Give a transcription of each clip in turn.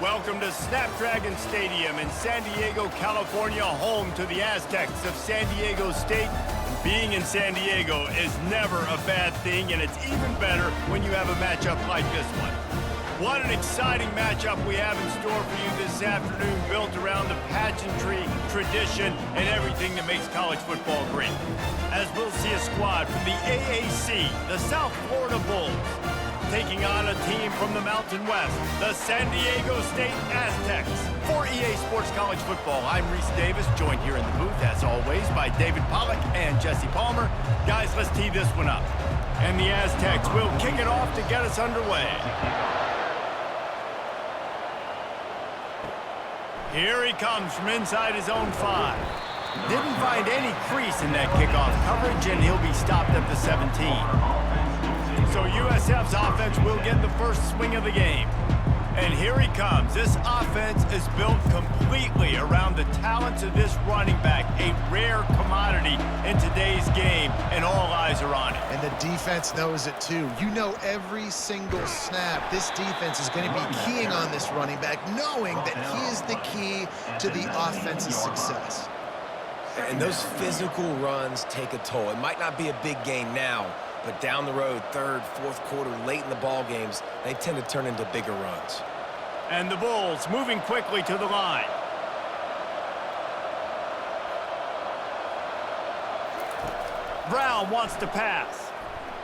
Welcome to Snapdragon Stadium in San Diego, California, home to the Aztecs of San Diego State. Being in San Diego is never a bad thing, and it's even better when you have a matchup like this one. What an exciting matchup we have in store for you this afternoon, built around the pageantry, tradition, and everything that makes college football great. As we'll see a squad from the AAC, the South Florida Bulls, taking on a team from the Mountain West, the San Diego State Aztecs. For EA Sports College Football, I'm Reese Davis, joined here in the booth, as always, by David Pollack and Jesse Palmer. Guys, let's tee this one up. And the Aztecs will kick it off to get us underway. Here he comes from inside his own 5. Didn't find any crease in that kickoff coverage, and he'll be stopped at the 17. So USF's offense will get the first swing of the game. And here he comes. This offense is built completely around the talents of this running back, a rare commodity in today's game, and all eyes are on it. And the defense knows it too. You know every single snap, this defense is going to be keying on this running back, knowing that he is the key to the offense's success. And those physical runs take a toll. It might not be a big game now, but down the road, third, fourth quarter, late in the ball games, they tend to turn into bigger runs. And the Bulls moving quickly to the line. Brown wants to pass.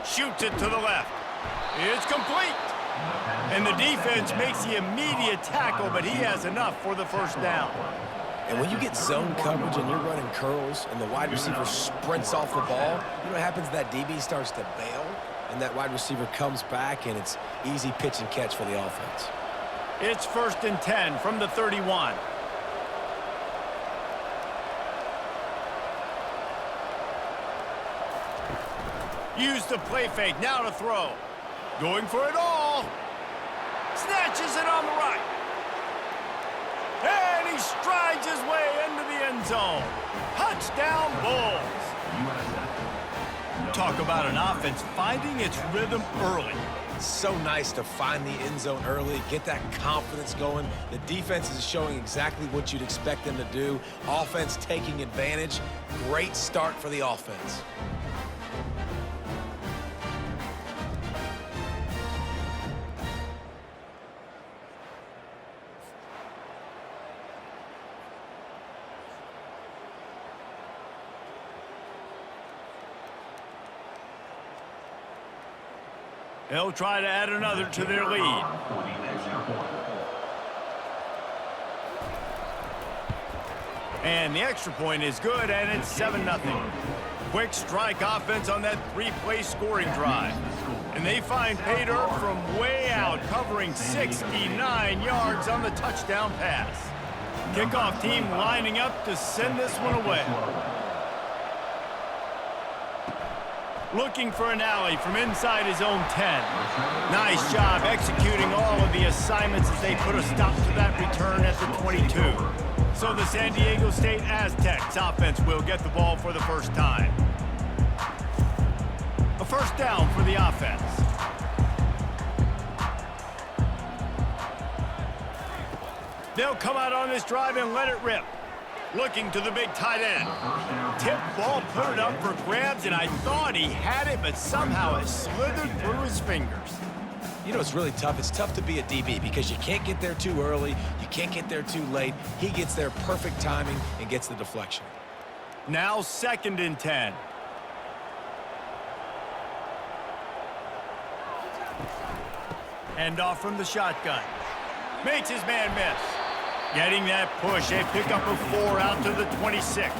Shoots it to the left. It's complete. And the defense makes the immediate tackle, but he has enough for the first down. And when you get zone coverage and you're running curls and the wide receiver sprints off the ball, you know what happens? That DB starts to bail, and that wide receiver comes back, and it's easy pitch and catch for the offense. It's 1st and 10 from the 31. Use the play fake, now to throw. Going for it all. Snatches it on the right. And he strides his way into the end zone. Touchdown, Bulls. Talk about an offense finding its rhythm early. So nice to find the end zone early, get that confidence going. The defense is showing exactly what you'd expect them to do. Offense taking advantage. Great start for the offense. They'll try to add another to their lead. And the extra point is good, and it's 7-0. Quick strike offense on that 3-play scoring drive. And they find pay dirt from way out, covering 69 yards on the touchdown pass. Kickoff team lining up to send this one away. Looking for an alley from inside his own 10. Nice job executing all of the assignments as they put a stop to that return at the 22. So the San Diego State Aztecs offense will get the ball for the first time. A first down for the offense. They'll come out on this drive and let it rip. Looking to the big tight end. Tip ball, put it up for grabs, and I thought he had it, but somehow it slithered through his fingers. You know, it's really tough. It's tough to be a DB because you can't get there too early. You can't get there too late. He gets there perfect timing and gets the deflection. Now 2nd and 10. Hand off from the shotgun. Makes his man miss. Getting that push, a pickup of 4 out to the 26.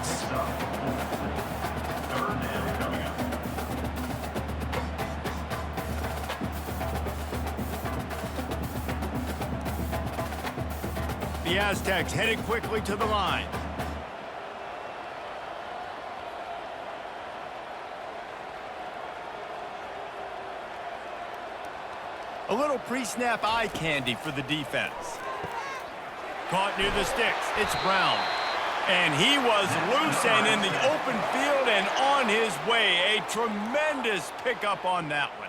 The Aztecs headed quickly to the line. A little pre-snap eye candy for the defense. Caught near the sticks. It's Brown. And he was loose and in the open field and on his way. A tremendous pickup on that one.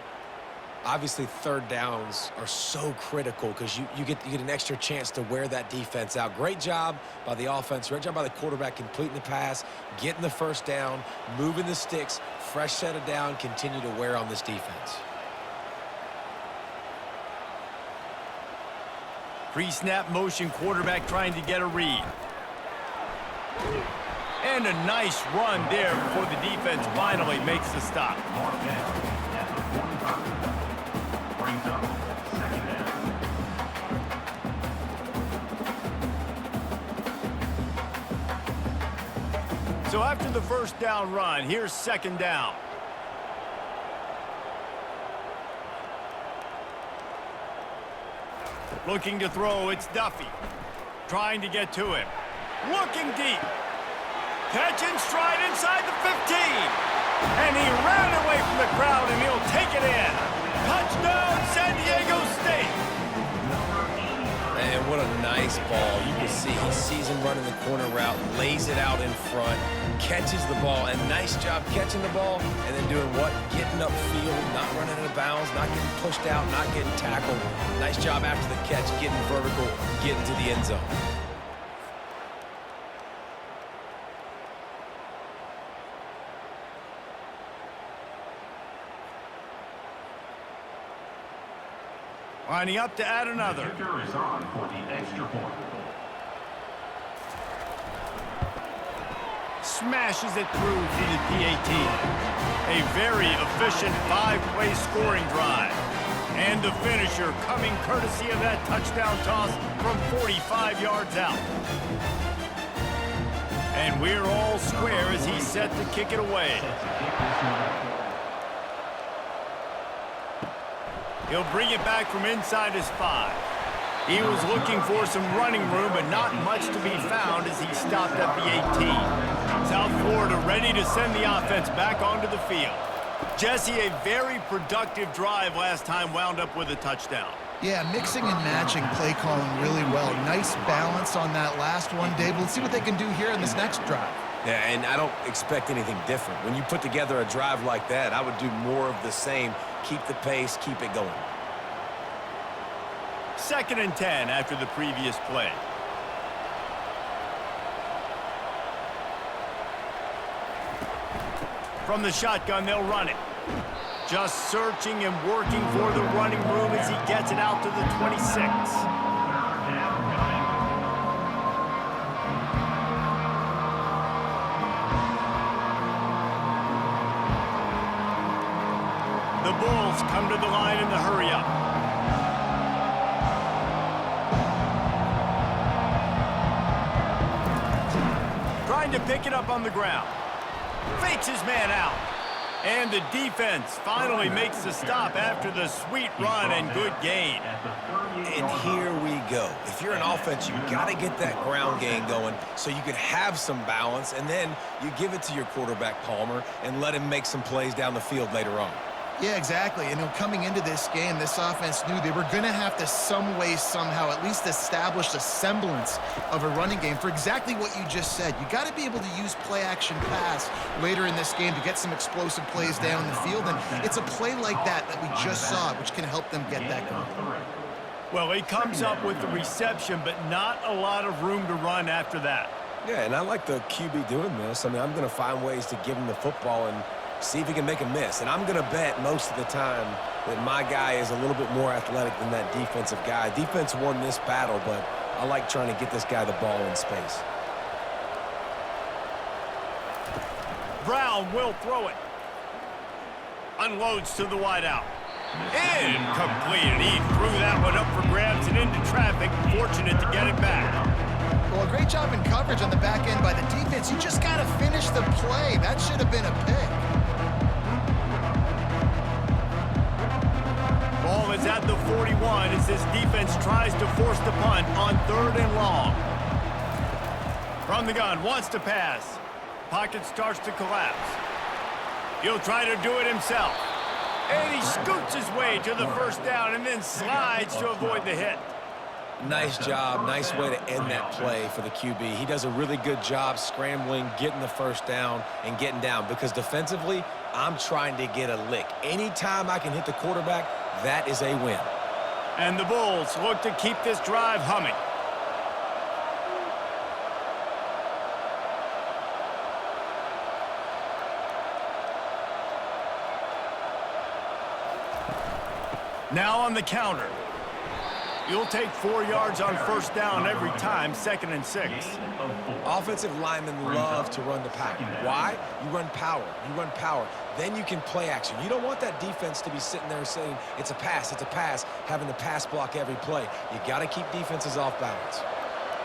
Obviously, third downs are so critical because you get an extra chance to wear that defense out. Great job by the offense. Great job by the quarterback completing the pass, getting the first down, moving the sticks, fresh set of down, continue to wear on this defense. Pre-snap motion quarterback trying to get a read. And a nice run there before the defense finally makes the stop. So after the first down run, here's second down. Looking to throw, it's Duffy. Trying to get to him. Looking deep. Catch in stride inside the 15. And he ran away from the crowd, and he'll take it in. Touchdown, San Diego State. Man, what a nice ball. You can see he sees him running the corner route, lays it out in front, catches the ball, and nice job catching the ball, and then doing what? Getting upfield, not running out of bounds, not getting pushed out, not getting tackled. Nice job after the catch, getting vertical, getting to the end zone. Lining up to add another. Kicker is on for the extra point. Smashes it through to the PAT. A very efficient 5-play scoring drive. And the finisher coming courtesy of that touchdown toss from 45 yards out. And we're all square as he's set to kick it away. He'll bring it back from inside his 5. He was looking for some running room, but not much to be found as he stopped at the 18. South Florida ready to send the offense back onto the field. Jesse, a very productive drive last time wound up with a touchdown. Yeah, mixing and matching play calling really well. Nice balance on that last one, Dave. Let's see what they can do here in this next drive. Yeah, and I don't expect anything different. When you put together a drive like that, I would do more of the same. Keep the pace, keep it going. 2nd and 10 after the previous play. From the shotgun, they'll run it. Just searching and working for the running room as he gets it out to the 26. The Bulls come to the line in the hurry-up. Trying to pick it up on the ground. Fakes his man out. And the defense finally makes the stop after the sweet run and good gain. And here we go. If you're an offense, you've got to get that ground game going so you can have some balance, and then you give it to your quarterback, Palmer, and let him make some plays down the field later on. Yeah, exactly. And coming into this game, this offense knew they were going to have to some way, somehow, at least establish a semblance of a running game for exactly what you just said. You got to be able to use play-action pass later in this game to get some explosive plays down the field. And it's a play like that we just saw, which can help them get that going. Well, he comes up with the reception, but not a lot of room to run after that. Yeah, and I like the QB doing this. I mean, I'm going to find ways to give him the football and see if he can make a miss. And I'm going to bet most of the time that my guy is a little bit more athletic than that defensive guy. Defense won this battle, but I like trying to get this guy the ball in space. Brown will throw it. Unloads to the wideout. Incomplete. He threw that one up for grabs and into traffic. Fortunate to get it back. Well, a great job in coverage on the back end by the defense. You just got to finish the play. That should have been a pick. Ball is at the 41 as this defense tries to force the punt on 3rd and long. From the gun, wants to pass. Pocket starts to collapse. He'll try to do it himself. And he scoots his way to the first down and then slides to avoid the hit. Nice job. Nice way to end that play for the QB. He does a really good job scrambling, getting the first down, and getting down. Because defensively, I'm trying to get a lick. Anytime I can hit the quarterback, That is a win. And the Bulls look to keep this drive humming. Now on the counter. You'll take 4 yards on first down every time, 2nd and 6. Offensive linemen love to run the power. Why? You run power. You run power. Then you can play action. You don't want that defense to be sitting there saying, it's a pass, having the pass block every play. You got to keep defenses off balance.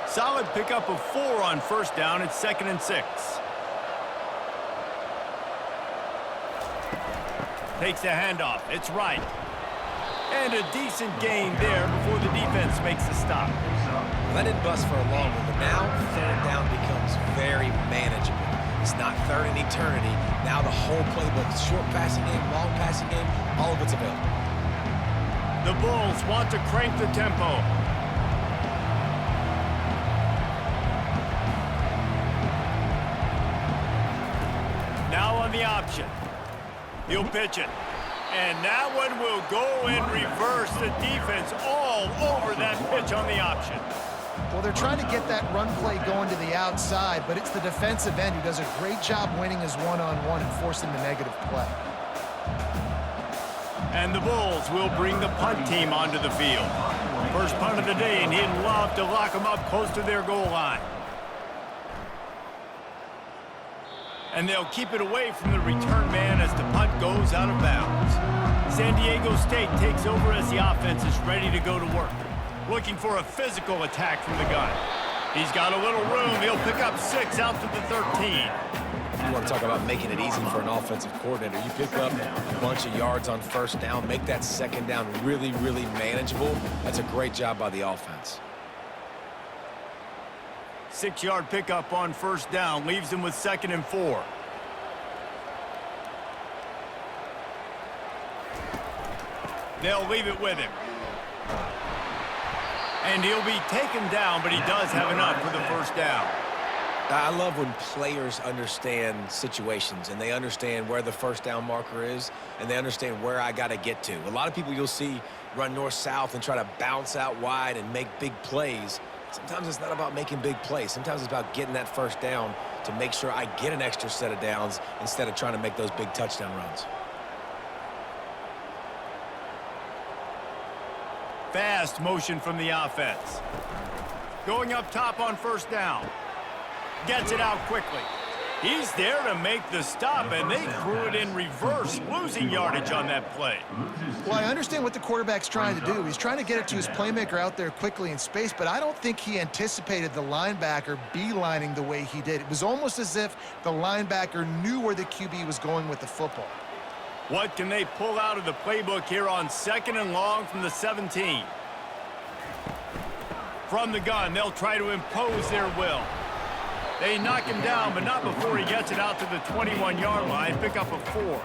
Solid pickup of 4 on first down. It's 2nd and 6. Takes the handoff. It's right. And a decent gain there before the defense makes the stop. That didn't bust for a long one, but now 3rd down becomes very manageable. It's not 3rd and eternity. Now the whole playbook, short passing game, long passing game, all of it's available. The Bulls want to crank the tempo. Now on the option. He'll pitch it. And that one will go in reverse. The defense all over that pitch on the option. Well, they're trying to get that run play going to the outside, but it's the defensive end who does a great job winning his one-on-one and forcing the negative play. And the Bulls will bring the punt team onto the field. First punt of the day, and he'd love to lock them up close to their goal line. And they'll keep it away from the return man as the punt goes out of bounds. San Diego State takes over as the offense is ready to go to work. Looking for a physical attack from the gun. He's got a little room. He'll pick up 6 out to the 13. You want to talk about making it easy for an offensive coordinator. You pick up a bunch of yards on first down, make that 2nd down really, really manageable. That's a great job by the offense. 6-yard pickup on first down leaves him with 2nd and 4. They'll leave it with him. And he'll be taken down, but he does have enough for the first down. I love when players understand situations and they understand where the first down marker is and they understand where I got to get to. A lot of people you'll see run north-south and try to bounce out wide and make big plays. Sometimes it's not about making big plays. Sometimes it's about getting that first down to make sure I get an extra set of downs instead of trying to make those big touchdown runs. Fast motion from the offense. Going up top on first down. Gets it out quickly. He's there to make the stop, and they threw it in reverse, losing yardage on that play. Well, I understand what the quarterback's trying to do. He's trying to get it to his playmaker out there quickly in space, but I don't think he anticipated the linebacker beelining the way he did. It was almost as if the linebacker knew where the QB was going with the football. What can they pull out of the playbook here on 2nd and long from the 17? From the gun, they'll try to impose their will. They knock him down, but not before he gets it out to the 21-yard line. Pick up a 4.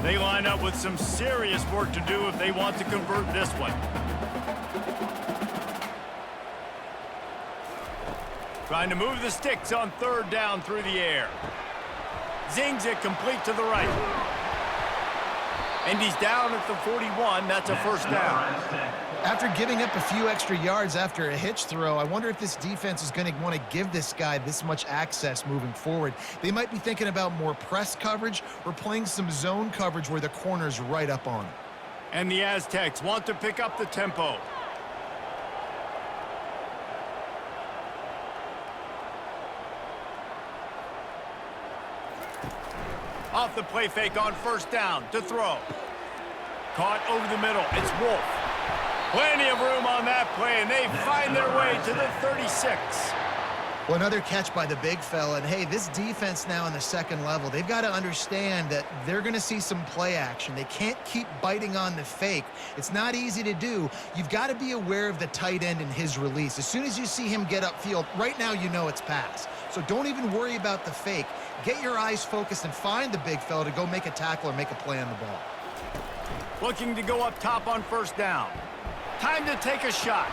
They line up with some serious work to do if they want to convert this one. Trying to move the sticks on 3rd down through the air. Zings it complete to the right. And he's down at the 41. That's a first down. After giving up a few extra yards after a hitch throw, I wonder if this defense is going to want to give this guy this much access moving forward. They might be thinking about more press coverage or playing some zone coverage where the corner's right up on him. And the Aztecs want to pick up the tempo. Off the play fake on first down to throw. Caught over the middle. It's Wolf. Plenty of room on that play, and they find their way to the 36. Well, another catch by the big fella. And, hey, this defense now in the 2nd level, they've got to understand that they're going to see some play action. They can't keep biting on the fake. It's not easy to do. You've got to be aware of the tight end and his release. As soon as you see him get upfield, right now you know it's pass. So don't even worry about the fake. Get your eyes focused and find the big fella to go make a tackle or make a play on the ball. Looking to go up top on first down. Time to take a shot.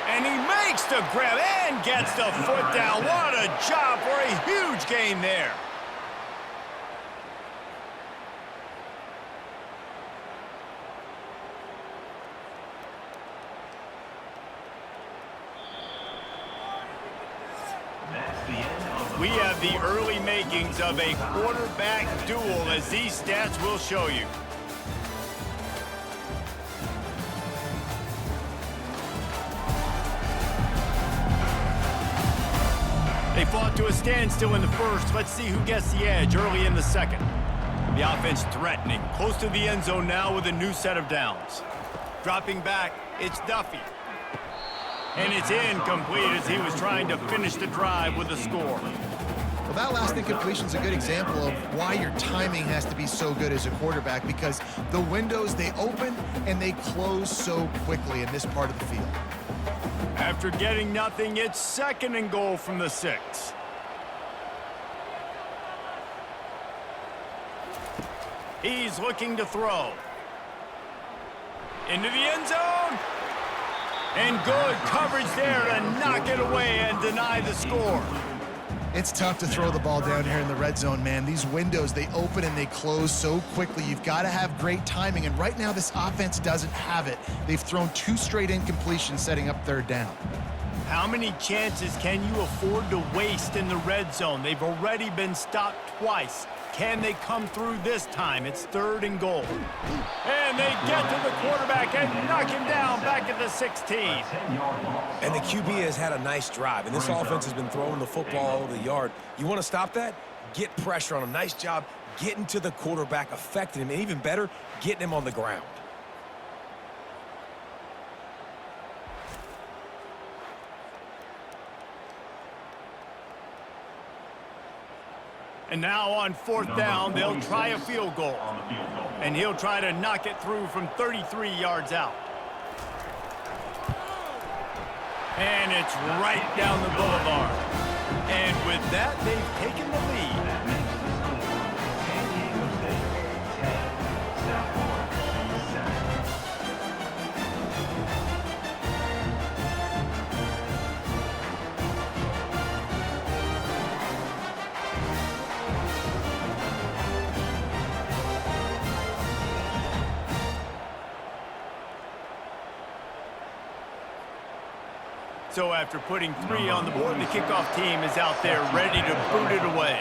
And he makes the grab and gets the foot down. What a job for a huge gain there. We have the early makings of a quarterback duel, as these stats will show you. They fought to a standstill in the first. Let's see who gets the edge early in the second. The offense threatening, close to the end zone now with a new set of downs. Dropping back, it's Duffy. And it's incomplete as he was trying to finish the drive with a score. Well, that last incompletion is a good example of why your timing has to be so good as a quarterback, because the windows, they open and they close so quickly in this part of the field. After getting nothing, it's 2nd and goal from the 6. He's looking to throw. Into the end zone. And good coverage there to knock it away and deny the score. It's tough to throw the ball down here in the red zone, man. These windows, they open and they close so quickly. You've got to have great timing, and right now this offense doesn't have it. They've thrown 2 straight incompletions setting up 3rd down. How many chances can you afford to waste in the red zone? They've already been stopped twice. Can they come through this time? It's 3rd and goal. And they get to the quarterback and knock him down back at the 16. And the QB has had a nice drive, and this offense has been throwing the football all over the yard. You want to stop that? Get pressure on him. Nice job getting to the quarterback, affecting him, and even better, getting him on the ground. And now on 4th down, they'll try a field goal. And he'll try to knock it through from 33 yards out. And it's right down the boulevard. And with that, they've taken the lead. So after putting 3 on the board, the kickoff team is out there ready to boot it away.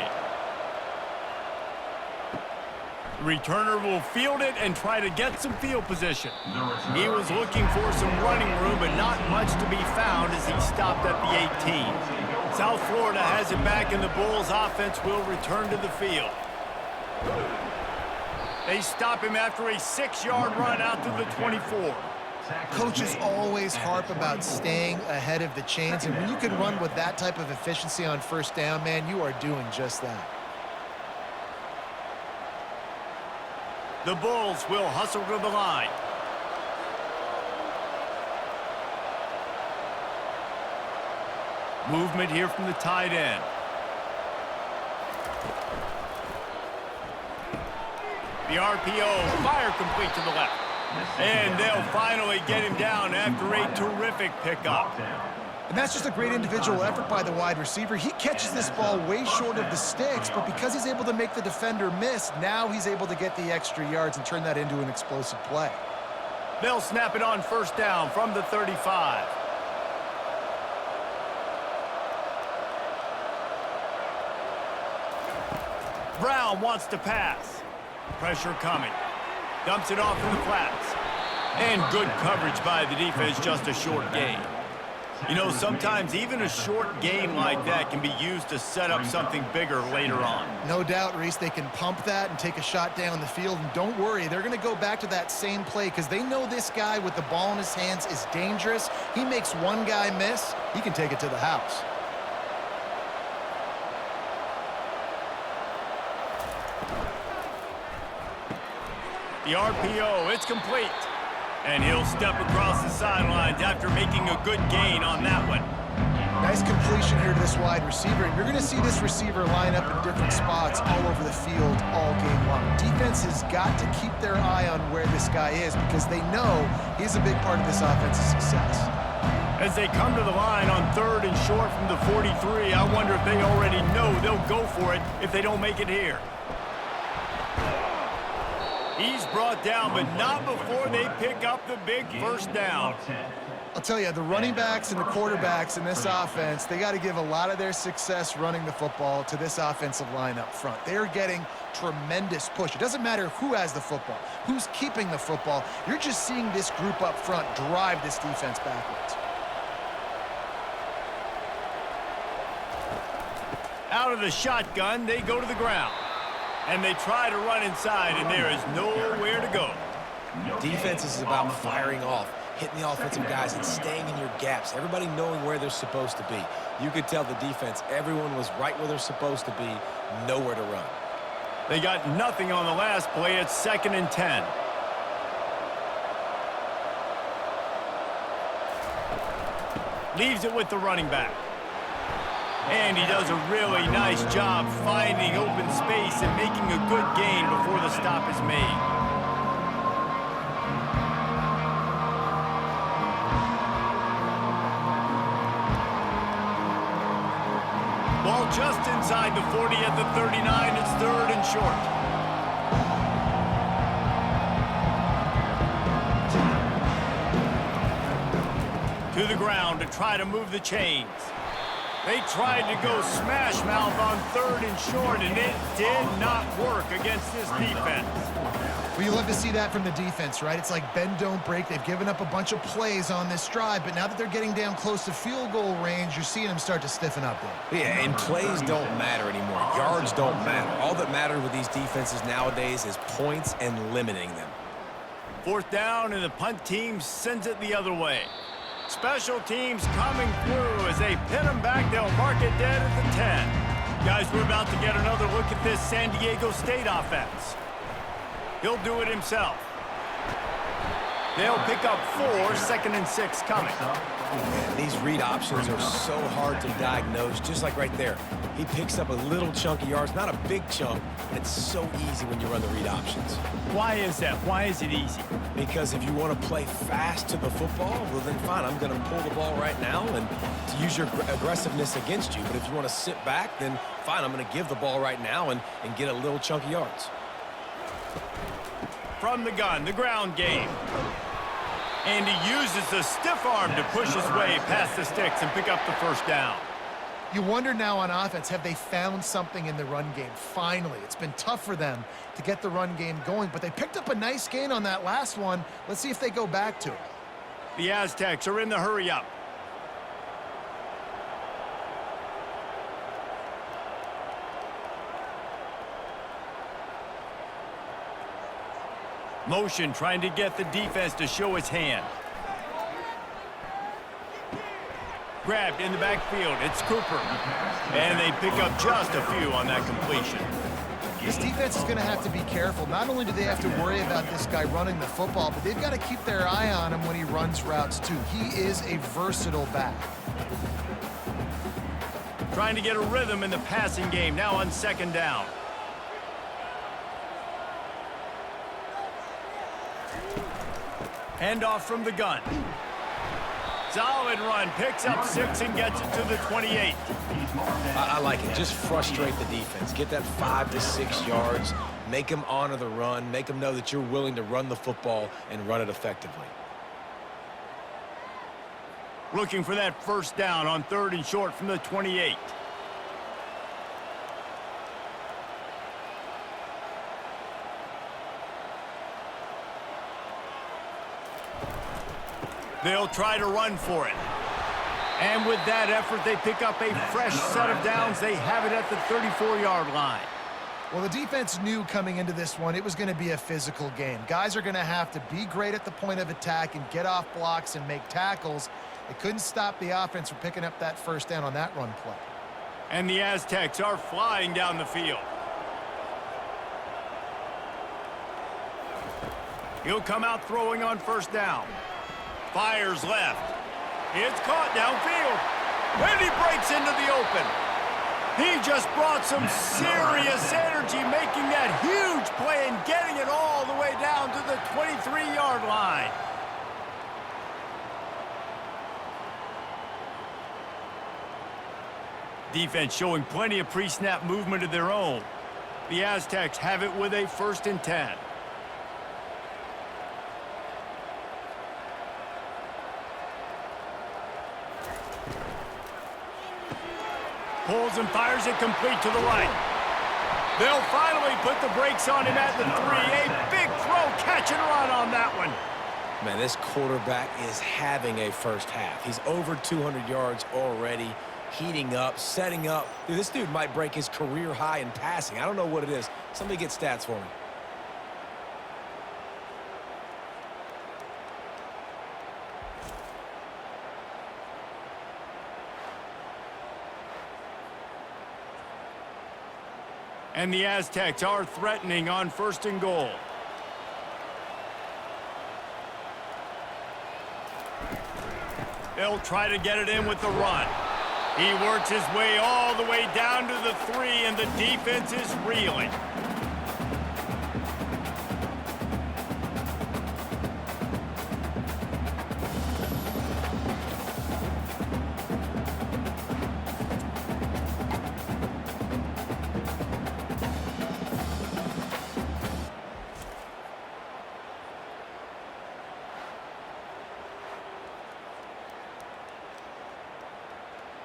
The returner will field it and try to get some field position. He was looking for some running room, but not much to be found as he stopped at the 18. South Florida has it back, and the Bulls offense will return to the field. They stop him after a 6-yard run out to the 24. Coaches always harp about staying ahead of the chains, and when you can run with that type of efficiency on 1st down, man, you are doing just that. The Bulls will hustle to the line. Movement here from the tight end. The RPO, fire complete to the left. And they'll finally get him down after a terrific pickup. And that's just a great individual effort by the wide receiver. He catches this ball way short of the sticks, but because he's able to make the defender miss, now he's able to get the extra yards and turn that into an explosive play. They'll snap it on 1st down from the 35. Brown wants to pass. Pressure coming. Dumps it off in the flats. And good coverage by the defense, just a short gain. You know, sometimes even a short gain like that can be used to set up something bigger later on. No doubt, Reese, they can pump that and take a shot down the field. And don't worry, they're going to go back to that same play because they know this guy with the ball in his hands is dangerous. He makes one guy miss, he can take it to the house. The RPO, it's complete. And he'll step across the sidelines after making a good gain on that one. Nice completion here to this wide receiver. And you're going to see this receiver line up in different spots all over the field all game long. Defense has got to keep their eye on where this guy is because they know he's a big part of this offense's success. As they come to the line on 3rd and short from the 43, I wonder if they already know they'll go for it if they don't make it here. He's brought down, but not before they pick up the big first down. I'll tell you, the running backs and the quarterbacks in this offense, they got to give a lot of their success running the football to this offensive line up front. They're getting tremendous push. It doesn't matter who has the football, who's keeping the football. You're just seeing this group up front drive this defense backwards. Out of the shotgun, they go to the ground. And they try to run inside, and there is nowhere to go. Defense is about firing off, hitting the offensive guys, and staying in your gaps. Everybody knowing where they're supposed to be. You could tell the defense, everyone was right where they're supposed to be, nowhere to run. They got nothing on the last play. It's 2nd and 10. Leaves it with the running back. And he does a really nice job finding open space and making a good gain before the stop is made. Ball just inside the 40 at the 39. It's 3rd and short. To the ground to try to move the chains. They tried to go smash mouth on 3rd and short, and it did not work against this defense. Well, you love to see that from the defense, right? It's like bend, don't break. They've given up a bunch of plays on this drive, but now that they're getting down close to field goal range, you're seeing them start to stiffen up there. Yeah, and plays don't matter anymore. Yards don't matter. All that matters with these defenses nowadays is points and limiting them. 4th down, and the punt team sends it the other way. Special teams coming through as they pin them back. They'll mark it dead at the 10. Guys, we're about to get another look at this San Diego State offense. He'll do it himself. They'll pick up 4, 2nd and 6 coming. Man, these read options are so hard to diagnose, just like right there. He picks up a little chunk of yards, not a big chunk, and it's so easy when you run the read options. Why is that? Why is it easy? Because if you want to play fast to the football, well then fine, I'm going to pull the ball right now and to use your aggressiveness against you. But if you want to sit back, then fine, I'm going to give the ball right now and get a little chunk of yards. From the gun, the ground game. And he uses the stiff arm to push his way past the sticks and pick up the first down. You wonder now on offense, have they found something in the run game? Finally, it's been tough for them to get the run game going, but they picked up a nice gain on that last one. Let's see if they go back to it. The Aztecs are in the hurry-up. Motion trying to get the defense to show its hand. Grabbed in the backfield. It's Cooper. And they pick up just a few on that completion. This defense is going to have to be careful. Not only do they have to worry about this guy running the football, but they've got to keep their eye on him when he runs routes too. He is a versatile back. Trying to get a rhythm in the passing game. Now on 2nd down. Handoff from the gun. Solid run. Picks up 6 and gets it to the 28. I like it. Just frustrate the defense. Get that 5 to 6 yards. Make them honor the run. Make them know that you're willing to run the football and run it effectively. Looking for that first down on 3rd and short from the 28. They'll try to run for it. And with that effort, they pick up a fresh set of downs. They have it at the 34-yard line. Well, the defense knew coming into this one it was going to be a physical game. Guys are going to have to be great at the point of attack and get off blocks and make tackles. It couldn't stop the offense from picking up that first down on that run play. And the Aztecs are flying down the field. He'll come out throwing on first down. Fires left. It's caught downfield. And he breaks into the open. He just brought some serious energy, making that huge play and getting it all the way down to the 23-yard line. Defense showing plenty of pre-snap movement of their own. The Aztecs have it with a 1st and 10. Pulls and fires it complete to the right. They'll finally put the brakes on him at the 3. A big throw, catch and run on that one. Man, this quarterback is having a first half. He's over 200 yards already, heating up, setting up. Dude, this dude might break his career high in passing. I don't know what it is. Somebody get stats for me. And the Aztecs are threatening on 1st and goal. They'll try to get it in with the run. He works his way all the way down to the 3, and the defense is reeling.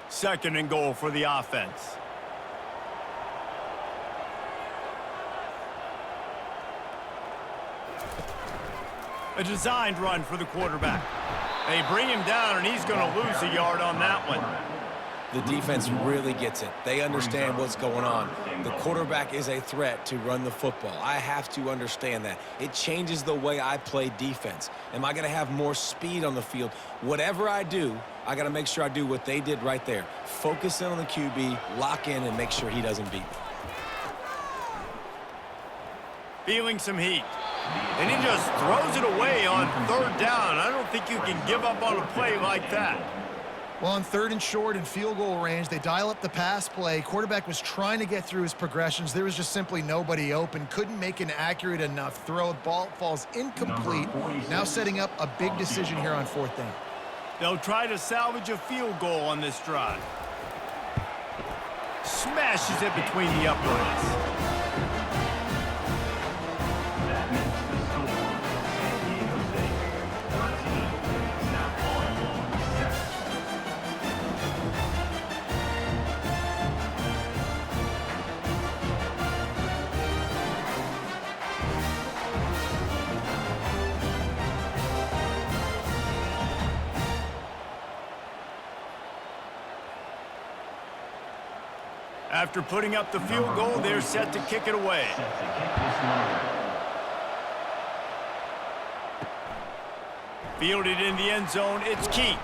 Second and goal for the offense. A designed run for the quarterback. They bring him down, and he's going to lose a yard on that one. The defense really gets it. They understand what's going on. The quarterback is a threat to run the football. I have to understand that. It changes the way I play defense. Am I going to have more speed on the field? Whatever I do, I got to make sure I do what they did right there. Focus in on the QB, lock in, and make sure he doesn't beat me. Feeling some heat. And he just throws it away on 3rd down. I don't think you can give up on a play like that. Well, on 3rd and short and field goal range, they dial up the pass play. Quarterback was trying to get through his progressions. There was just simply nobody open. Couldn't make an accurate enough throw. Ball falls incomplete. Now setting up a big decision here on 4th down. They'll try to salvage a field goal on this drive. Smashes it between the uprights. After putting up the field goal, they're set to kick it away. Fielded in the end zone, it's Keith.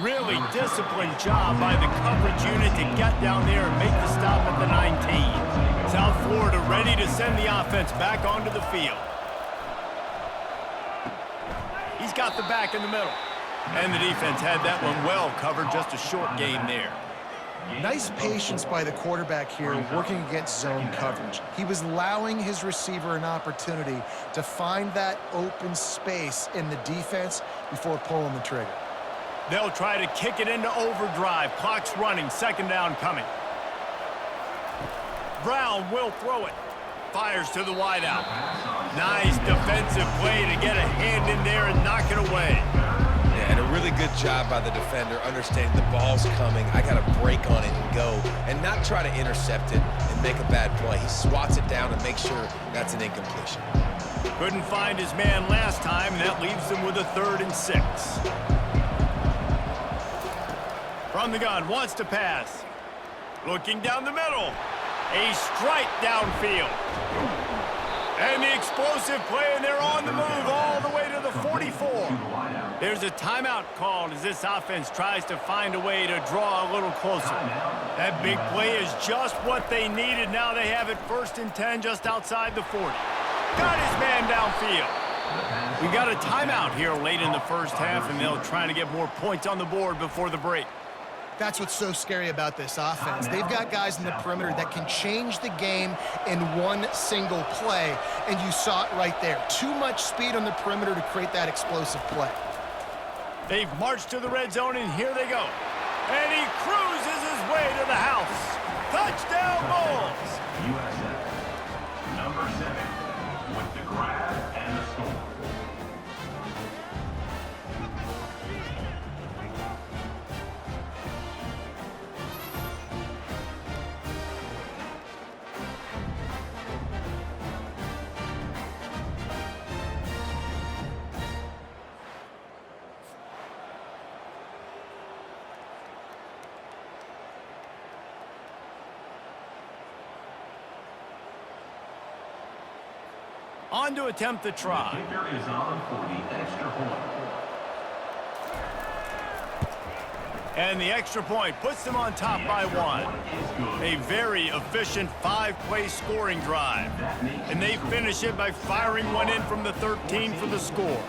Really disciplined job by the coverage unit to get down there and make the stop at the 19. South Florida ready to send the offense back onto the field. He's got the back in the middle. And the defense had that one well covered, just a short gain there. Nice patience by the quarterback here working against zone coverage. He was allowing his receiver an opportunity to find that open space in the defense before pulling the trigger. They'll try to kick it into overdrive. Clock's running, 2nd down coming. Brown will throw it. Fires to the wideout. Nice defensive play to get a hand in there and knock it away. And a really good job by the defender understanding the ball's coming. I got to break on it and go and not try to intercept it and make a bad play. He swats it down and makes sure that's an incompletion. Couldn't find his man last time, and that leaves them with a 3rd and 6. From the gun, wants to pass. Looking down the middle. A strike downfield. And the explosive play, and they're on the move all the way to the 44. There's a timeout called as this offense tries to find a way to draw a little closer. That big play is just what they needed. Now they have it 1st and 10 just outside the 40. Got his man downfield. We got a timeout here late in the 1st half, and they'll try to get more points on the board before the break. That's what's so scary about this offense. They've got guys in the perimeter that can change the game in one single play, and you saw it right there. Too much speed on the perimeter to create that explosive play. They've marched to the red zone, and here they go. And he cruises his way to to the house. Touchdown, Bulls! USF. Number 7 with the grab and the score. On to attempt the try. Kicker is on for the extra point. And the extra point puts them on top by 1. A very efficient 5-play scoring drive. And they finish it by firing one in from the 13 for the score.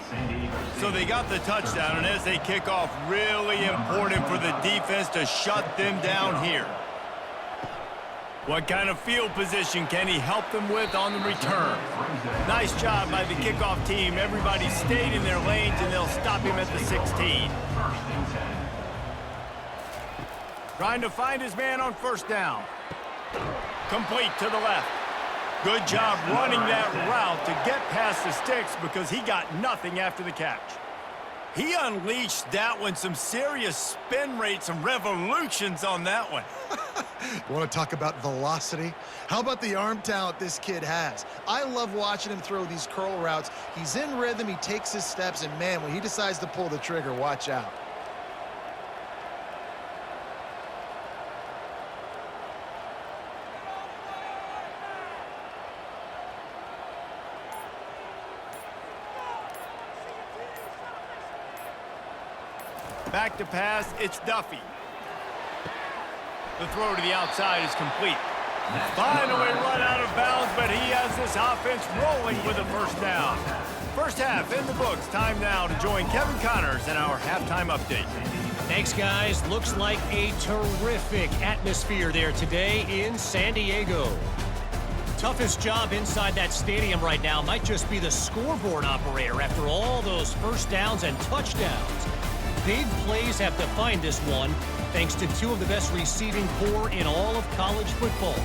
So they got the touchdown, and as they kick off, really important for the defense to shut them down here. What kind of field position can he help them with on the return? Nice job by the kickoff team. Everybody stayed in their lanes, and they'll stop him at the 16. Trying to find his man on first down. Complete to the left. Good job running that route to get past the sticks because he got nothing after the catch. He unleashed that one, some serious spin rates, some revolutions on that one. Want to talk about velocity? How about the arm talent this kid has? I love watching him throw these curl routes. He's in rhythm, he takes his steps, and man, when he decides to pull the trigger, watch out. Back to pass, it's Duffy. The throw to the outside is complete. Finally run out of bounds, but he has this offense rolling with a first down. First half in the books. Time now to join Kevin Connors in our halftime update. Thanks, guys. Looks like a terrific atmosphere there today in San Diego. Toughest job inside that stadium right now might just be the scoreboard operator after all those first downs and touchdowns. Big plays have defined this one, thanks to 2 of the best receiving corps in all of college football.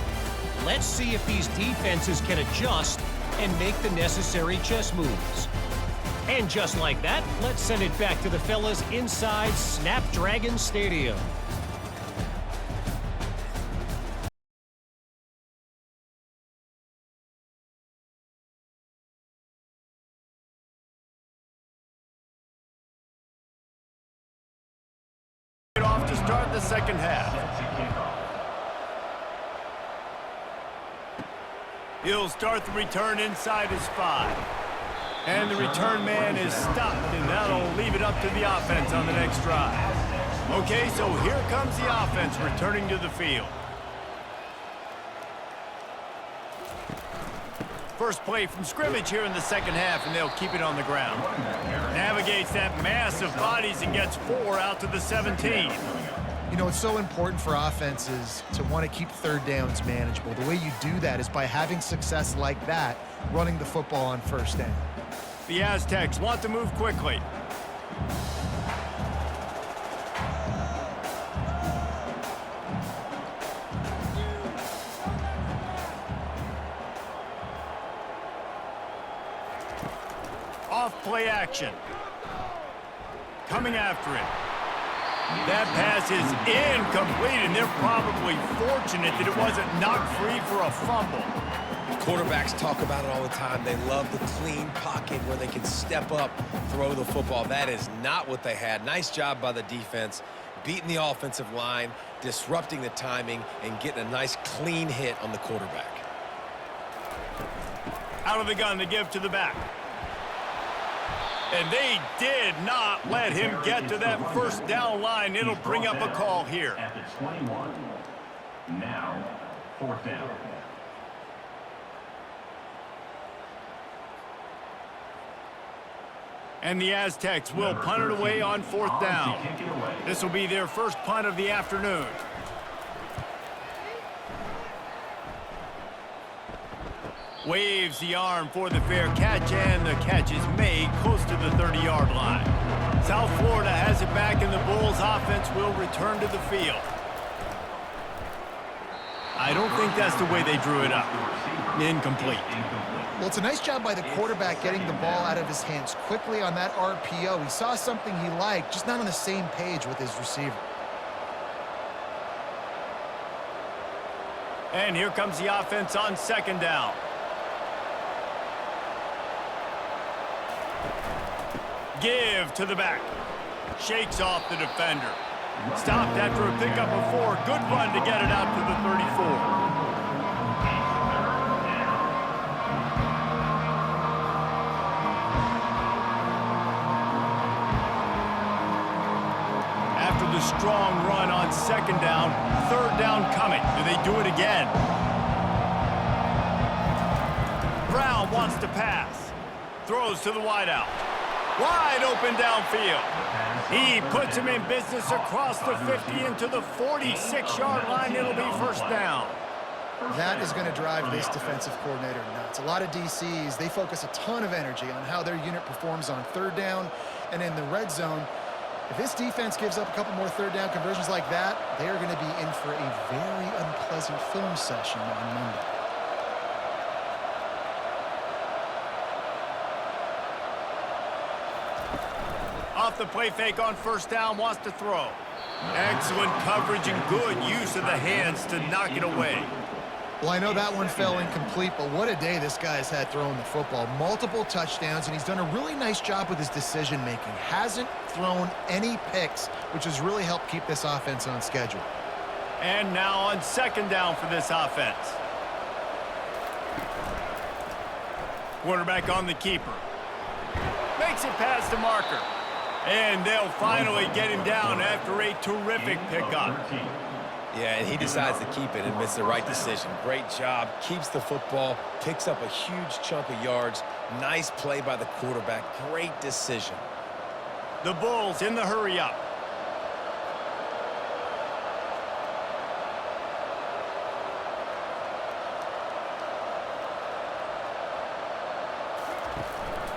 Let's see if these defenses can adjust and make the necessary chess moves. And just like that, let's send it back to the fellas inside Snapdragon Stadium. Off to start the second half. He'll start the return inside his 5. And the return man is stopped, and that'll leave it up to the offense on the next drive. Okay, so here comes the offense returning to the field. First play from scrimmage here in the second half, and they'll keep it on the ground. Navigates that mass of bodies and gets 4 out to the 17. You know, it's so important for offenses to want to keep third downs manageable. The way you do that is by having success like that, running the football on first down. The Aztecs want to move quickly. Off play action. Coming after it. That pass is incomplete, and they're probably fortunate that it wasn't knocked free for a fumble. Quarterbacks talk about it all the time. They love the clean pocket where they can step up, throw the football. That is not what they had. Nice job by the defense, beating the offensive line, disrupting the timing, and getting a nice clean hit on the quarterback. Out of the gun to give to the back. And they did not let him get to that first down line. It'll bring up a call here. At the 21. Now, 4th down. And the Aztecs will punt it away on 4th down. This will be their first punt of the afternoon. Waves the arm for the fair catch, and the catch is made close to the 30-yard line. South Florida has it back, and the Bulls offense will return to the field. I don't think that's the way they drew it up. Incomplete. Well, it's a nice job by the quarterback getting the ball out of his hands quickly on that RPO. He saw something he liked, just not on the same page with his receiver. And here comes the offense on second down. Give to the back. Shakes off the defender. Stopped after a pickup of 4. Good run to get it out to the 34. Strong run on second down. Third down coming. Do they do it again? Brown wants to pass. Throws to the wideout. Wide open downfield. He puts him in business across the 50 into the 46-yard line. It'll be first down. That is going to drive this defensive coordinator nuts. A lot of DCs, they focus a ton of energy on how their unit performs on third down and in the red zone. If this defense gives up a couple more third down conversions like that, they are going to be in for a very unpleasant film session on Monday. Off the play fake on first down, wants to throw. Excellent coverage and good use of the hands to knock it away. Well, I know that one fell incomplete, but what a day this guy's had throwing the football. Multiple touchdowns, and he's done a really nice job with his decision-making. Hasn't thrown any picks, which has really helped keep this offense on schedule. And now on second down for this offense. Quarterback on the keeper. Makes it past the marker. And they'll finally get him down after a terrific pickup. Yeah, and he decides to keep it and makes the right decision. Great job. Keeps the football. Picks up a huge chunk of yards. Nice play by the quarterback. Great decision. The Bulls in the hurry-up.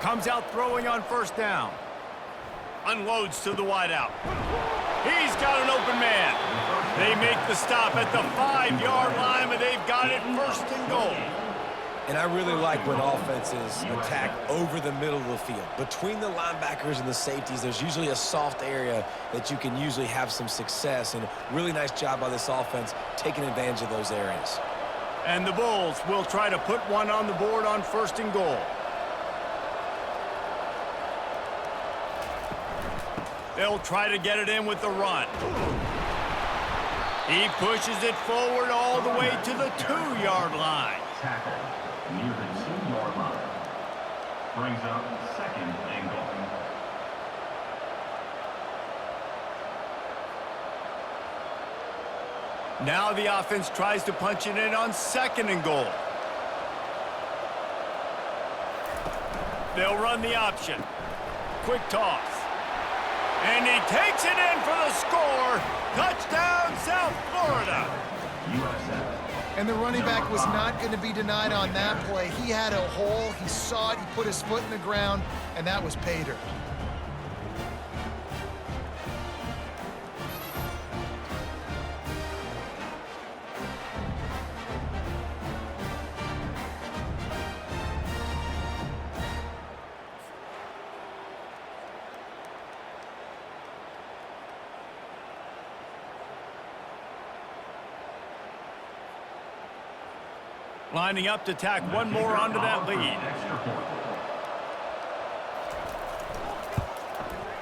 Comes out throwing on first down. Unloads to the wideout. He's got an open man. They make the stop at the 5-yard line, but they've got it first and goal. And I really like when offenses attack over the middle of the field. Between the linebackers and the safeties, there's usually a soft area that you can usually have some success. And really nice job by this offense taking advantage of those areas. And the Bulls will try to put one on the board on first and goal. They'll try to get it in with the run. He pushes it forward all the way to the 2-yard line. Tackle near the 2-yard line. Brings up second and goal. Now the offense tries to punch it in on second and goal. They'll run the option. Quick toss. And he takes it in for the score. Touchdown, South Florida. USF. And the running back was not going to be denied on that play. He had a hole. He saw it. He put his foot in the ground, and that was pay dirt. Lining up to tack one more onto that lead.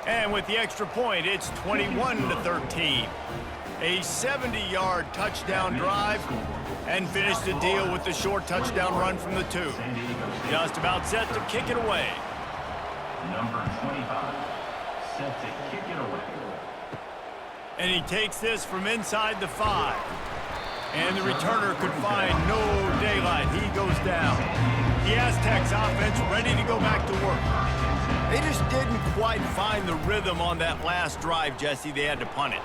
And with the extra point, it's 21-13. A 70-yard touchdown drive, and finished the deal with the short touchdown run from the 2. Just about set to kick it away. Number 25, set to kick it away. And he takes this from inside the 5. And the returner could find no daylight. He goes down. The Aztecs offense ready to go back to work. They just didn't quite find the rhythm on that last drive, Jesse. They had to punt it.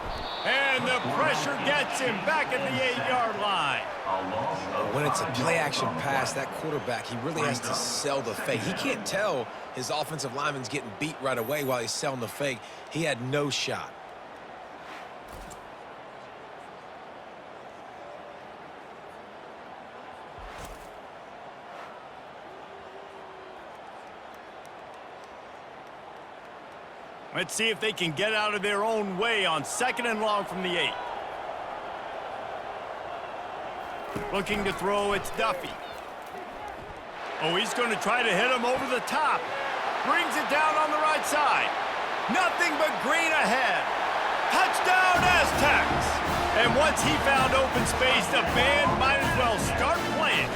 And the pressure gets him back at the 8-yard line. When it's a play-action pass, that quarterback, he really has to sell the fake. He can't tell his offensive lineman's getting beat right away while he's selling the fake. He had no shot. Let's see if they can get out of their own way on 2nd and long from the 8. Looking to throw, it's Duffy. Oh, he's going to try to hit him over the top. Brings it down on the right side. Nothing but green ahead. Touchdown, Aztecs! And once he found open space, the band might as well start playing.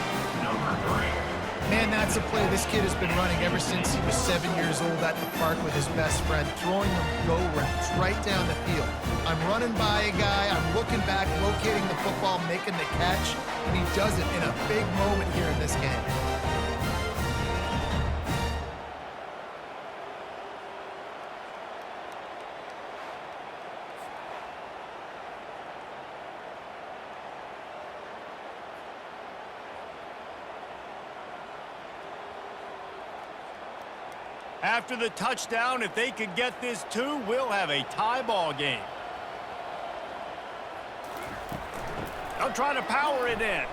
Man, that's a play this kid has been running ever since he was 7 years old at the park with his best friend, throwing them go routes right down the field. I'm running by a guy, I'm looking back, locating the football, making the catch, and he does it in a big moment here in this game. After the touchdown, if they could get this too, we'll have a tie ball game. They'll try to power it in.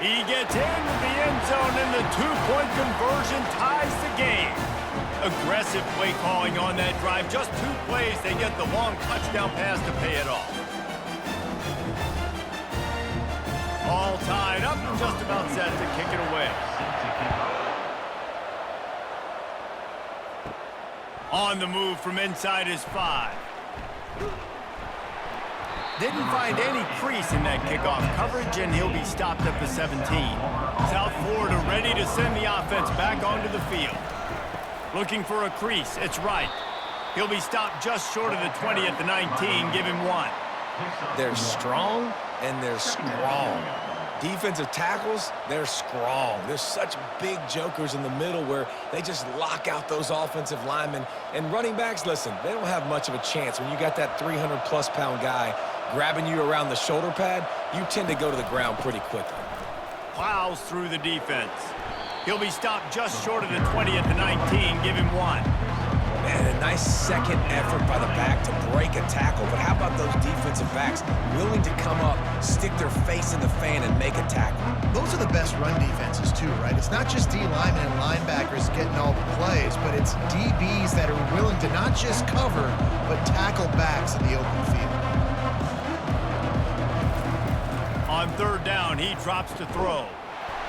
He gets into the end zone, and the two-point conversion ties the game. Aggressive play calling on that drive. Just 2 plays, they get the long touchdown pass to pay it off. All tied up and just about set to kick it away. On the move from inside his 5. Didn't find any crease in that kickoff coverage, and he'll be stopped at the 17. South Florida ready to send the offense back onto the field. Looking for a crease, it's right. He'll be stopped just short of the 20 at the 19, give him 1. They're strong, and they're strong. Defensive tackles, they're strong. There's such big jokers in the middle where they just lock out those offensive linemen. And running backs, listen, they don't have much of a chance. When you got that 300-plus pound guy grabbing you around the shoulder pad, you tend to go to the ground pretty quickly. Plows through the defense. He'll be stopped just short of the 20 at the 19, give him 1. And a nice second effort by the back to break a tackle. But how about those defensive backs willing to come up, stick their face in the fan, and make a tackle? Those are the best run defenses too, right? It's not just D linemen and linebackers getting all the plays, but it's DBs that are willing to not just cover, but tackle backs in the open field. On 3rd down, he drops to throw.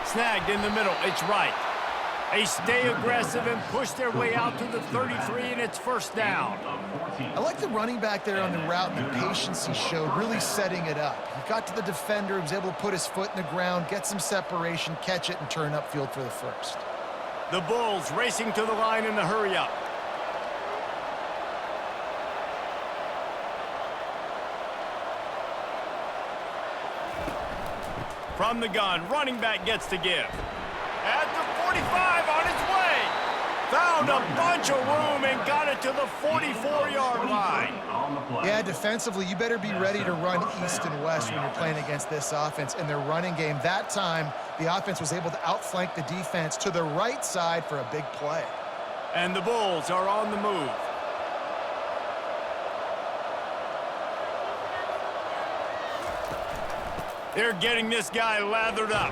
Snagged in the middle, it's right. They stay aggressive and push their way out to the 33, and it's 1st down. I like the running back there on the route and the patience he showed, really setting it up. He got to the defender, he was able to put his foot in the ground, get some separation, catch it, and turn upfield for the 1st. The Bulls racing to the line in the hurry-up. From the gun, running back gets to give. At the 45, on his way. Found a bunch of room and got it to the 44-yard line. Yeah, defensively, you better be ready to run east and west when you're playing against this offense. In their running game, that time, the offense was able to outflank the defense to the right side for a big play. And the Bulls are on the move. They're getting this guy lathered up.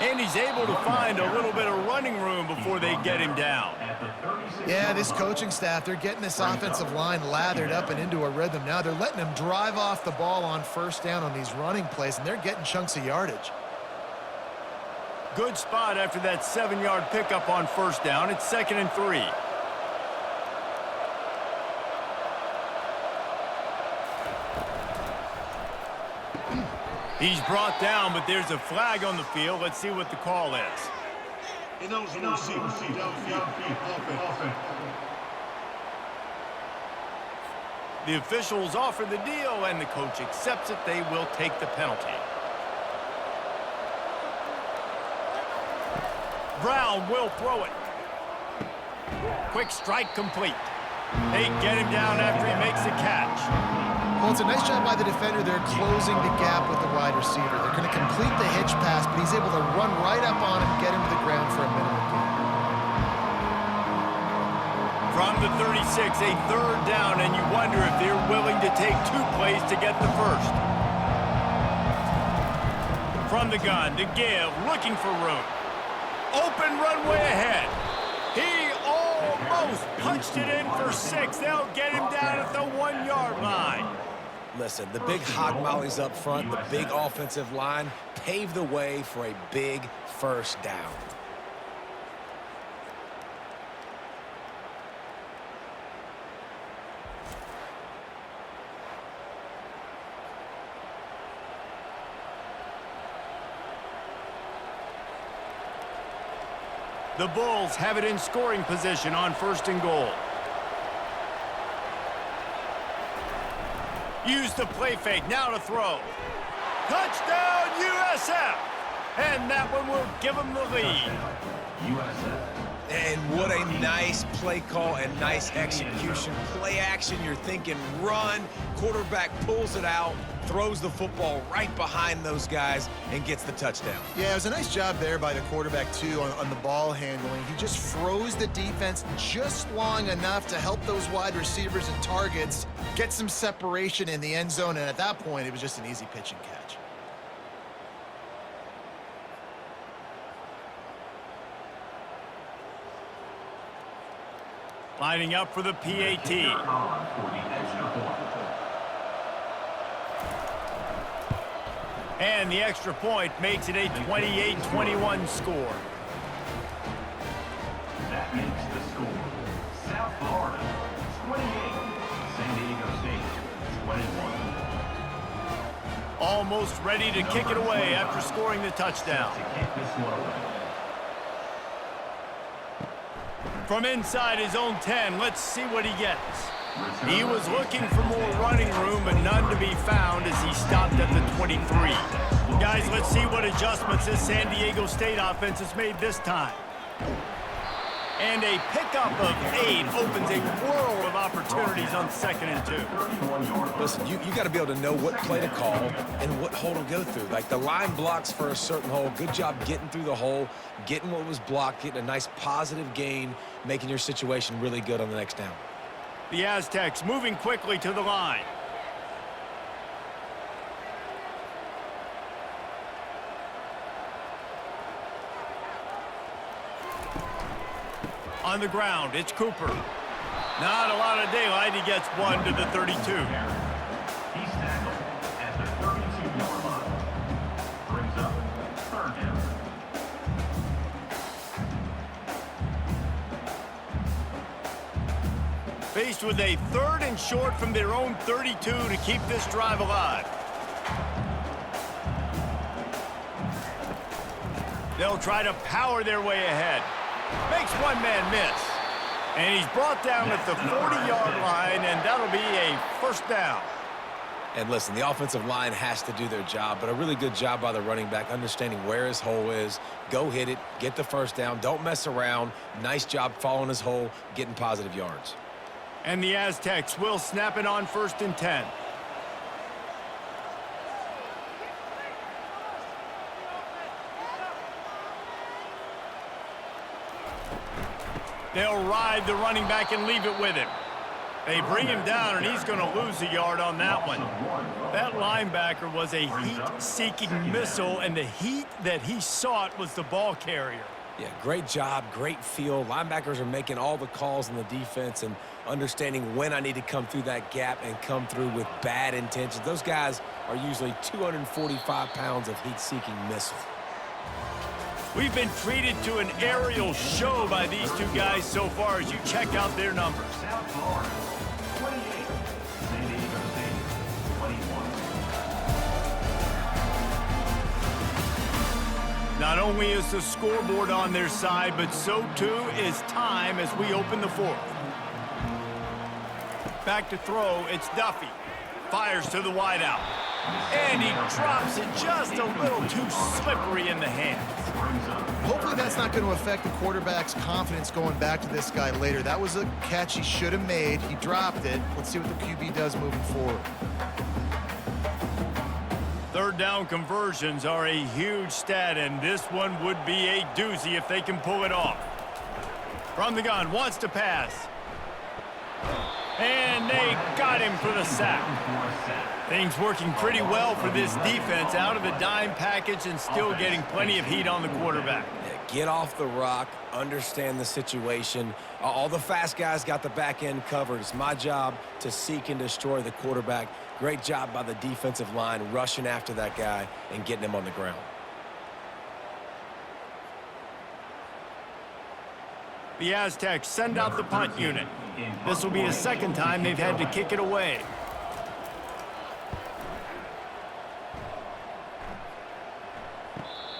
And he's able to find a little bit of running room before they get him down. Yeah, this coaching staff, they're getting this offensive line lathered up and into a rhythm. Now they're letting them drive off the ball on 1st down on these running plays, and they're getting chunks of yardage. Good spot after that 7-yard pickup on 1st down. It's 2nd and 3. He's brought down, but there's a flag on the field. Let's see what the call is. The officials offer the deal, and the coach accepts it. They will take the penalty. Brown will throw it. Quick strike complete. They get him down after he makes the catch. Well, it's a nice job by the defender. They're closing the gap with the wide receiver. They're going to complete the hitch pass, but he's able to run right up on him, get him to the ground for a minute. From the 36, a 3rd down, and you wonder if they're willing to take 2 plays to get the 1st. From the gun, to give, looking for room. Open runway ahead. He almost Close. Punched it in for 6. They'll get him down at the 1-yard line. Listen, the big hog mollies up front, the big offensive line, pave the way for a big first down. The Bulls have it in scoring position on 1st and goal. Use the play fake, now to throw. Touchdown, USF! And that one will give them the lead. USF. And what a nice play call and nice execution. Play action, you're thinking run. Quarterback pulls it out, throws the football right behind those guys, and gets the touchdown. Yeah, it was a nice job there by the quarterback, too, on the ball handling. He just froze the defense just long enough to help those wide receivers and targets get some separation in the end zone, and at that point, it was just an easy pitch and catch. Lining up for the PAT. And the extra point makes it a 28-21 score. That makes the score. South Florida, 28. San Diego State, 21. Almost ready to kick it away after scoring the touchdown. To kick this one away. From inside his own 10, let's see what he gets. He was looking for more running room, but none to be found as he stopped at the 23. Guys, let's see what adjustments this San Diego State offense has made this time. And a pickup of 8 opens a world of opportunities on 2nd and 2. Listen, you got to be able to know what play to call and what hole to go through. Like the line blocks for a certain hole. Good job getting through the hole, getting what was blocked, getting a nice positive gain, making your situation really good on the next down. The Aztecs moving quickly to the line. On the ground, it's Cooper. Not a lot of daylight. He gets 1 to the 32. He's tackled at the 32-yard line. Brings up 3rd down. Faced with a 3rd and short from their own 32 to keep this drive alive. They'll try to power their way ahead. Makes one man miss. And he's brought down at the 40-yard line, and that'll be a 1st down. And listen, the offensive line has to do their job, but a really good job by the running back, understanding where his hole is. Go hit it, get the 1st down, don't mess around. Nice job following his hole, getting positive yards. And the Aztecs will snap it on 1st and 10. They'll ride the running back and leave it with him. They bring him down, and he's going to lose a yard on that one. That linebacker was a heat-seeking missile, and the heat that he sought was the ball carrier. Yeah, great job, great feel. Linebackers are making all the calls in the defense and understanding when I need to come through that gap and come through with bad intentions. Those guys are usually 245 pounds of heat-seeking missile. We've been treated to an aerial show by these two guys so far as you check out their numbers. South Florida, 28. San Diego State, 21. Not only is the scoreboard on their side, but so too is time as we open the 4th. Back to throw, it's Duffy. Fires to the wideout. And he drops it just a little too slippery in the hands. Hopefully that's not going to affect the quarterback's confidence going back to this guy later. That was a catch he should have made. He dropped it. Let's see what the QB does moving forward. 3rd down conversions are a huge stat, and this one would be a doozy if they can pull it off. From the gun, wants to pass. And they got him for the sack. Things working pretty well for this defense, out of the dime package and still getting plenty of heat on the quarterback. Yeah, Get off the rock, understand the situation. All the fast guys got the back end covered. It's my job to seek and destroy the quarterback. Great job by the defensive line rushing after that guy and getting him on the ground. The Aztecs send out the punt unit. This will be the second time they've had to kick it away.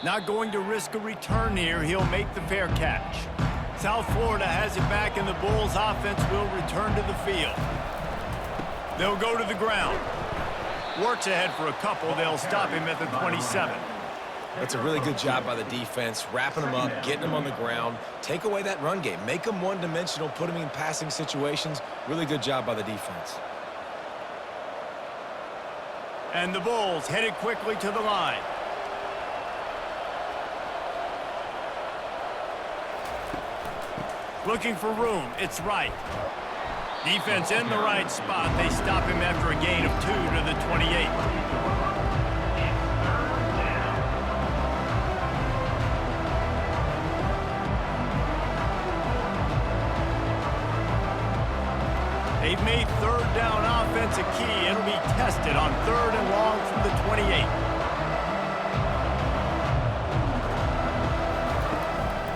Not going to risk a return here. He'll make the fair catch. South Florida has it back, and the Bulls offense will return to the field. They'll go to the ground. Works ahead for a couple. They'll stop him at the 27. That's a really good job by the defense, wrapping them up, getting them on the ground. Take away that run game. Make them one-dimensional, put them in passing situations. Really good job by the defense. And the Bulls headed quickly to the line. Looking for room. It's right. Defense in the right spot. They stop him after a gain of 2 to the 28. They've made third down offense a key. It'll be tested on 3rd and long from the 28.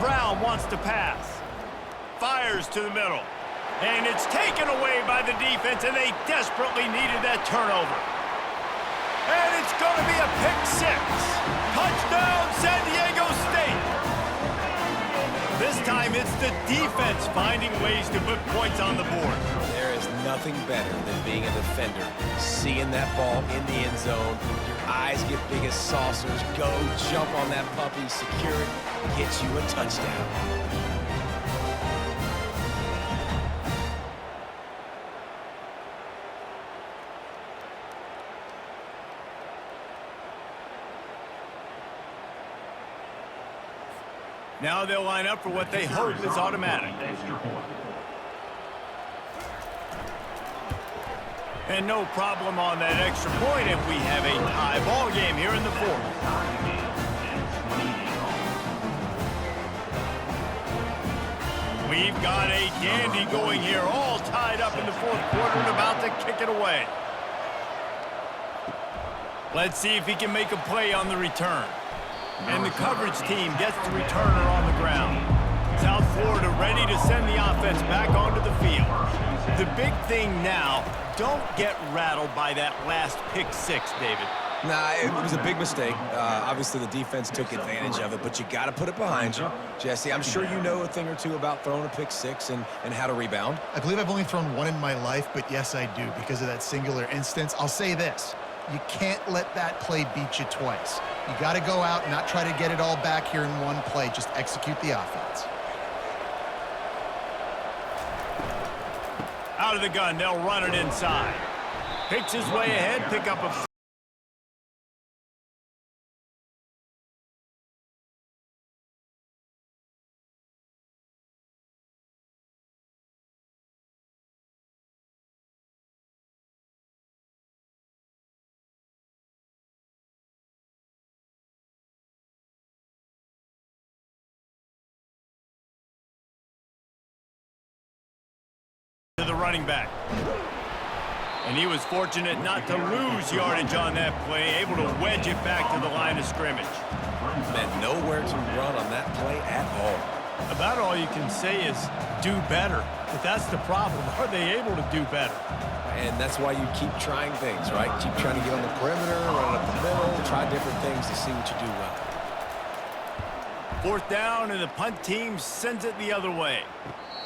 Brown wants to pass. Fires to the middle. And it's taken away by the defense, and they desperately needed that turnover. And it's going to be a pick 6. Touchdown, San Diego State. This time it's the defense finding ways to put points on the board. There is nothing better than being a defender. Seeing that ball in the end zone, your eyes get big as saucers. Go jump on that puppy, secure it, get you a touchdown. Now they'll line up for what they hope is automatic. And no problem on that extra point if we have a tie ball game here in the 4th. We've got a dandy going here, all tied up in the 4th quarter and about to kick it away. Let's see if he can make a play on the return. And the coverage team gets the returner on the ground. South Florida ready to send the offense back onto the field. The big thing now, don't get rattled by that last pick 6, David. Nah, it was a big mistake. Obviously, the defense took advantage of it, but you got to put it behind you. Jesse, I'm sure you know a thing or two about throwing a pick 6 and how to rebound. I believe I've only thrown one in my life, but yes, I do because of that singular instance. I'll say this. You can't let that play beat you twice. You got to go out and not try to get it all back here in one play. Just execute the offense. Out of the gun, they'll run it inside. Picks his way ahead, pick up a... to the running back. And he was fortunate not to lose yardage on that play, able to wedge it back to the line of scrimmage. Man, nowhere to run on that play at all. About all you can say is do better. But that's the problem. Are they able to do better? And that's why you keep trying things, right? Keep trying to get on the perimeter, run up the middle, try different things to see what you do well. 4th down, and the punt team sends it the other way.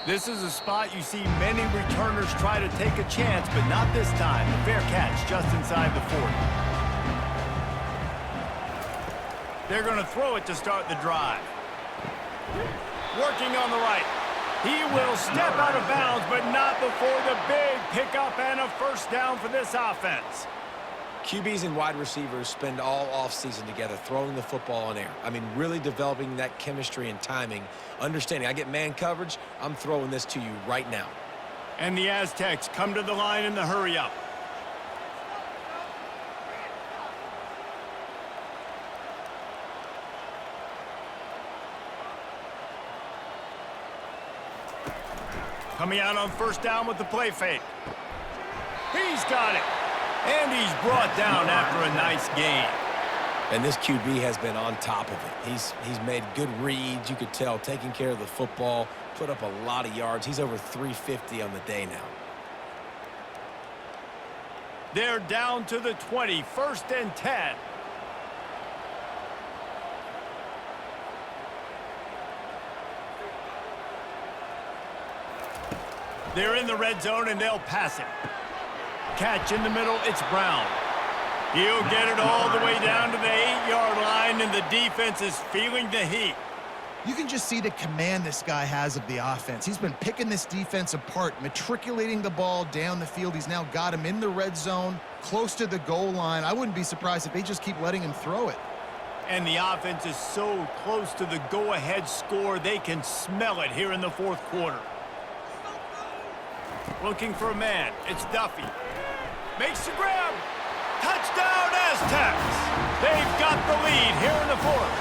This is a spot you see many returners try to take a chance, but not this time. The fair catch just inside the 40. They're going to throw it to start the drive. Working on the right. He will step out of bounds, but not before the big pickup and a 1st down for this offense. QBs and wide receivers spend all offseason together throwing the football on air. I mean, really developing that chemistry and timing. Understanding, I get man coverage, I'm throwing this to you right now. And the Aztecs come to the line in the hurry-up. Coming out on first down with the play fake. He's got it. And he's brought down after a nice gain. And this QB has been on top of it. He's made good reads. You could tell, taking care of the football, put up a lot of yards. He's over 350 on the day now. They're down to the 20, 1st and 10. They're in the red zone, and they'll pass it. Catch in the middle, it's Brown. He'll get it all the way down to the 8-yard line, and the defense is feeling the heat. You can just see the command this guy has of the offense. He's been picking this defense apart, matriculating the ball down the field. He's now got him in the red zone, close to the goal line. I wouldn't be surprised if they just keep letting him throw it. And the offense is so close to the go-ahead score, they can smell it here in the 4th quarter. Looking for a man. It's Duffy. Makes the grab. Touchdown, Aztecs! They've got the lead here in the 4th.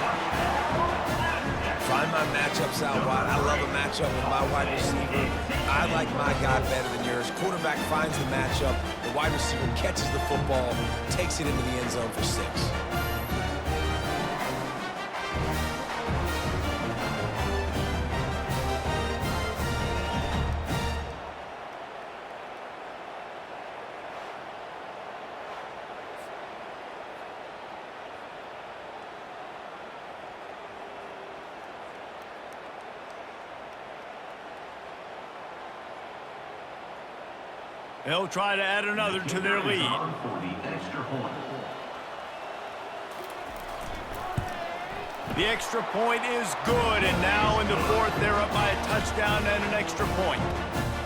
Find my matchups out wide. I love a matchup with my wide receiver. I like my guy better than yours. Quarterback finds the matchup. The wide receiver catches the football, takes it into the end zone for 6. They'll try to add another to their lead. The extra point is good, and now in the 4th, they're up by a touchdown and an extra point.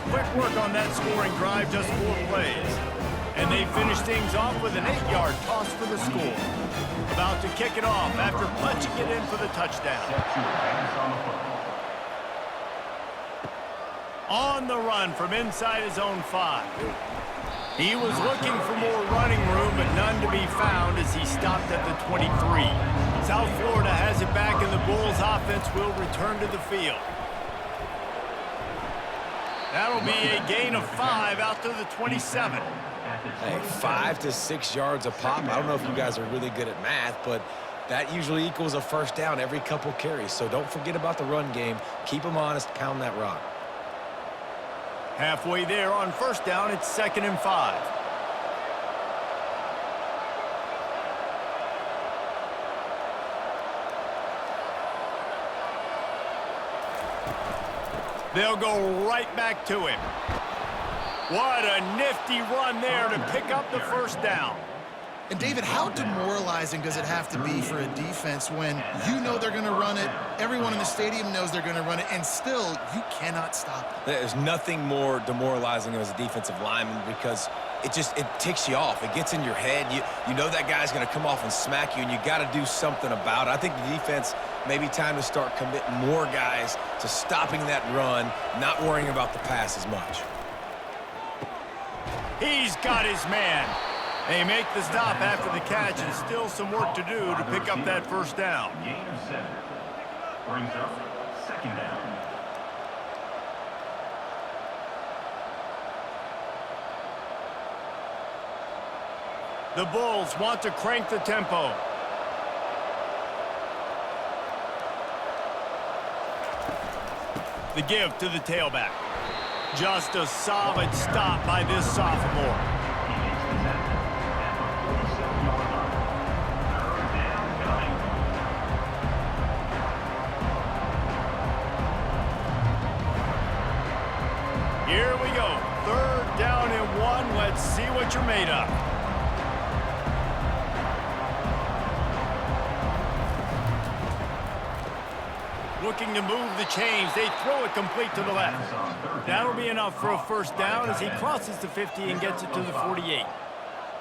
Quick work on that scoring drive, just 4 plays. And they finish things off with an 8-yard toss for the score. About to kick it off after punching it in for the touchdown. On the run from inside his own 5. He was looking for more running room, but none to be found as he stopped at the 23. South Florida has it back, and the Bulls offense will return to the field. That'll be a gain of 5 out to the 27. Hey, 5 to 6 yards a pop. I don't know if you guys are really good at math, but that usually equals a first down every couple carries. So don't forget about the run game. Keep them honest, pound that rock. Halfway there on first down, it's 2nd and 5. They'll go right back to him. What a nifty run there to pick up the first down. And, David, how demoralizing does it have to be for a defense when you know they're going to run it, everyone in the stadium knows they're going to run it, and still you cannot stop it? There's nothing more demoralizing as a defensive lineman because it ticks you off. It gets in your head. You know that guy's going to come off and smack you, and you got to do something about it. I think the defense maybe time to start committing more guys to stopping that run, not worrying about the pass as much. He's got his man. They make the stop after the catch, and still some work to do to pick up that first down. Gain of 7. Brings up 2nd down. The Bulls want to crank the tempo. The give to the tailback. Just a solid stop by this sophomore. Here we go. 3rd down and 1. Let's see what you're made of. Looking to move the chains. They throw it complete to the left. That'll be enough for a first down as he crosses the 50 and gets it to the 48.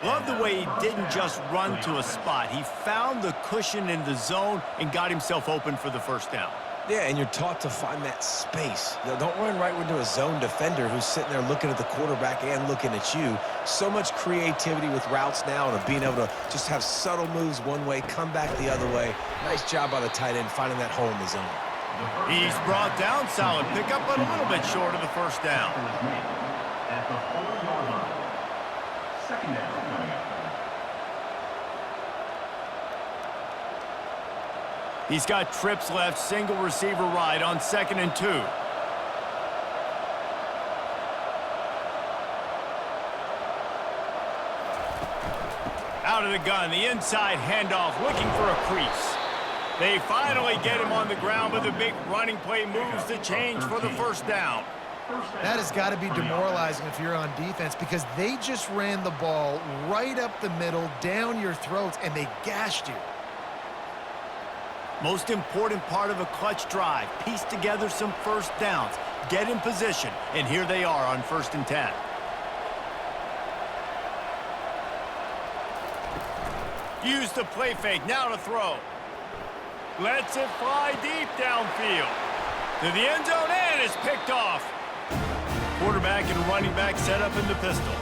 Love the way he didn't just run to a spot. He found the cushion in the zone and got himself open for the first down. Yeah, and you're taught to find that space. You know, don't run right into a zone defender who's sitting there looking at the quarterback and looking at you. So much creativity with routes now and being able to just have subtle moves one way, come back the other way. Nice job by the tight end finding that hole in the zone. He's brought down, solid pickup, but a little bit short of the first down. At the 4-yard line. Second down coming up. He's got trips left, single receiver right on 2nd and 2. Out of the gun, the inside handoff, looking for a crease. They finally get him on the ground, but the big running play moves the change for the first down. That has got to be demoralizing if you're on defense because they just ran the ball right up the middle, down your throats, and they gashed you. Most important part of a clutch drive, piece together some first downs, get in position, and here they are on 1st and 10. Use the play fake, now to throw. Lets it fly deep downfield. To the end zone and is picked off. Quarterback and running back set up in the pistol.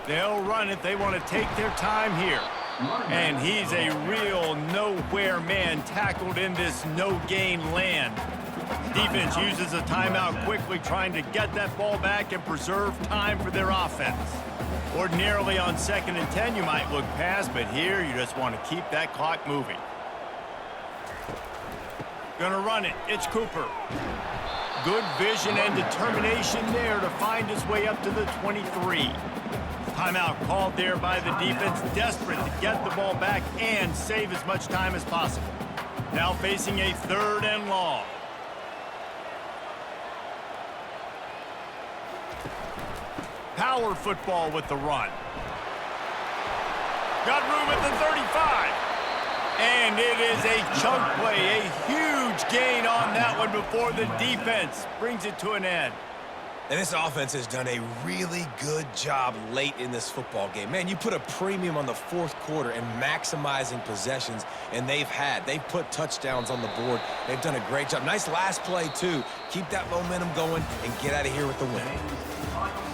They'll run it. They want to take their time here. And he's a real nowhere man tackled in this no-gain land. Defense uses a timeout quickly, trying to get that ball back and preserve time for their offense. Ordinarily on 2nd and 10, you might look past, but here you just want to keep that clock moving. Gonna run it. It's Cooper. Good vision and determination there to find his way up to the 23. Timeout called there by the defense, desperate to get the ball back and save as much time as possible. Now facing a 3rd and long. Power football with the run. Got room at the 35. And it is a chunk play, a huge gain on that one before the defense brings it to an end. And this offense has done a really good job late in this football game. Man, you put a premium on the 4th quarter and maximizing possessions, and they've put touchdowns on the board. They've done a great job. Nice last play, too. Keep that momentum going and get out of here with the win.